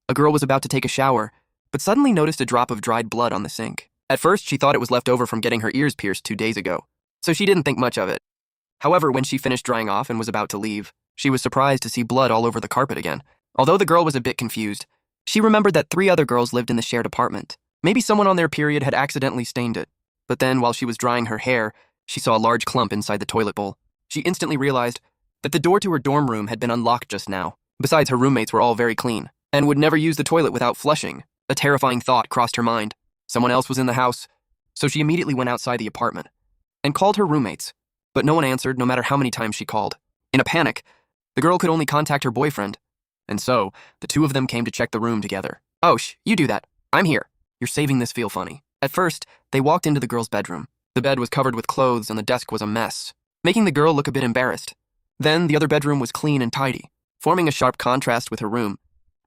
A girl was about to take a shower, but suddenly noticed a drop of dried blood on the sink. At first, she thought it was left over from getting her ears pierced 2 days ago, so she didn't think much of it. However, when she finished drying off and was about to leave, she was surprised to see blood all over the carpet again. Although the girl was a bit confused, she remembered that 3 other girls lived in the shared apartment. Maybe someone on their period had accidentally stained it. But then, while she was drying her hair, she saw a large clump inside the toilet bowl. She instantly realized that the door to her dorm room had been unlocked just now. Besides, her roommates were all very clean and would never use the toilet without flushing. A terrifying thought crossed her mind. Someone else was in the house, so she immediately went outside the apartment and called her roommates, but no one answered no matter how many times she called. In a panic, the girl could only contact her boyfriend, and so the 2 of them came to check the room together. "Oh, you do that. I'm here. You're saving this feel funny." At first, they walked into the girl's bedroom. The bed was covered with clothes and the desk was a mess, making the girl look a bit embarrassed. Then, the other bedroom was clean and tidy, forming a sharp contrast with her room.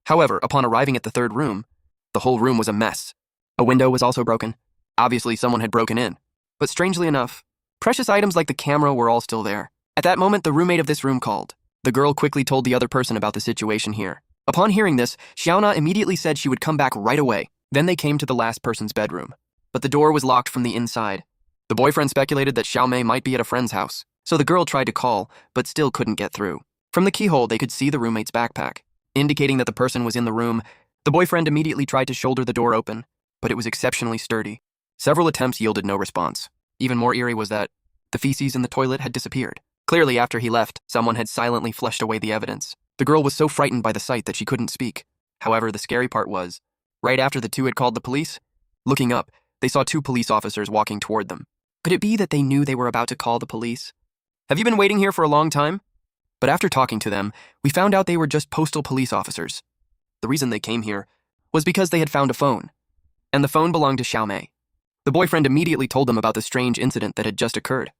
However, upon arriving at the 3rd room, the whole room was a mess. A window was also broken. Obviously, someone had broken in. But strangely enough, precious items like the camera were all still there. At that moment, the roommate of this room called. The girl quickly told the other person about the situation here. Upon hearing this, Xiaona immediately said she would come back right away. Then they came to the last person's bedroom. But the door was locked from the inside. The boyfriend speculated that Xiaomei might be at a friend's house, so the girl tried to call, but still couldn't get through. From the keyhole, they could see the roommate's backpack, indicating that the person was in the room. The boyfriend immediately tried to shoulder the door open, but it was exceptionally sturdy. Several attempts yielded no response. Even more eerie was that the feces in the toilet had disappeared. Clearly, after he left, someone had silently flushed away the evidence. The girl was so frightened by the sight that she couldn't speak. However, the scary part was, right after the 2 had called the police, looking up, they saw 2 police officers walking toward them. Could it be that they knew they were about to call the police? "Have you been waiting here for a long time?" But after talking to them, we found out they were just postal police officers. The reason they came here was because they had found a phone, and the phone belonged to Xiaomei. The boyfriend immediately told them about the strange incident that had just occurred.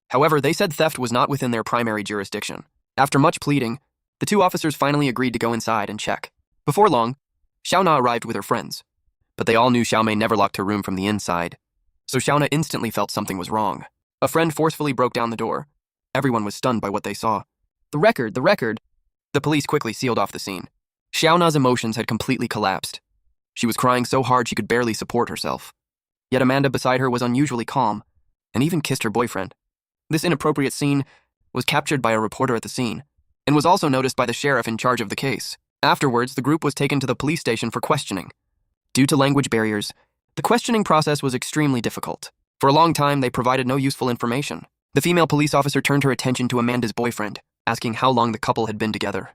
However, they said theft was not within their primary jurisdiction. After much pleading, the 2 officers finally agreed to go inside and check. Before long, Xiaona arrived with her friends, but they all knew Xiaomei never locked her room from the inside, so Xiaona instantly felt something was wrong. A friend forcefully broke down the door. Everyone was stunned by what they saw. The record! The police quickly sealed off the scene. Xiaona's emotions had completely collapsed. She was crying so hard she could barely support herself. Yet Amanda beside her was unusually calm, and even kissed her boyfriend. This inappropriate scene was captured by a reporter at the scene, and was also noticed by the sheriff in charge of the case. Afterwards, the group was taken to the police station for questioning. Due to language barriers, the questioning process was extremely difficult. For a long time, they provided no useful information. The female police officer turned her attention to Amanda's boyfriend, asking how long the couple had been together.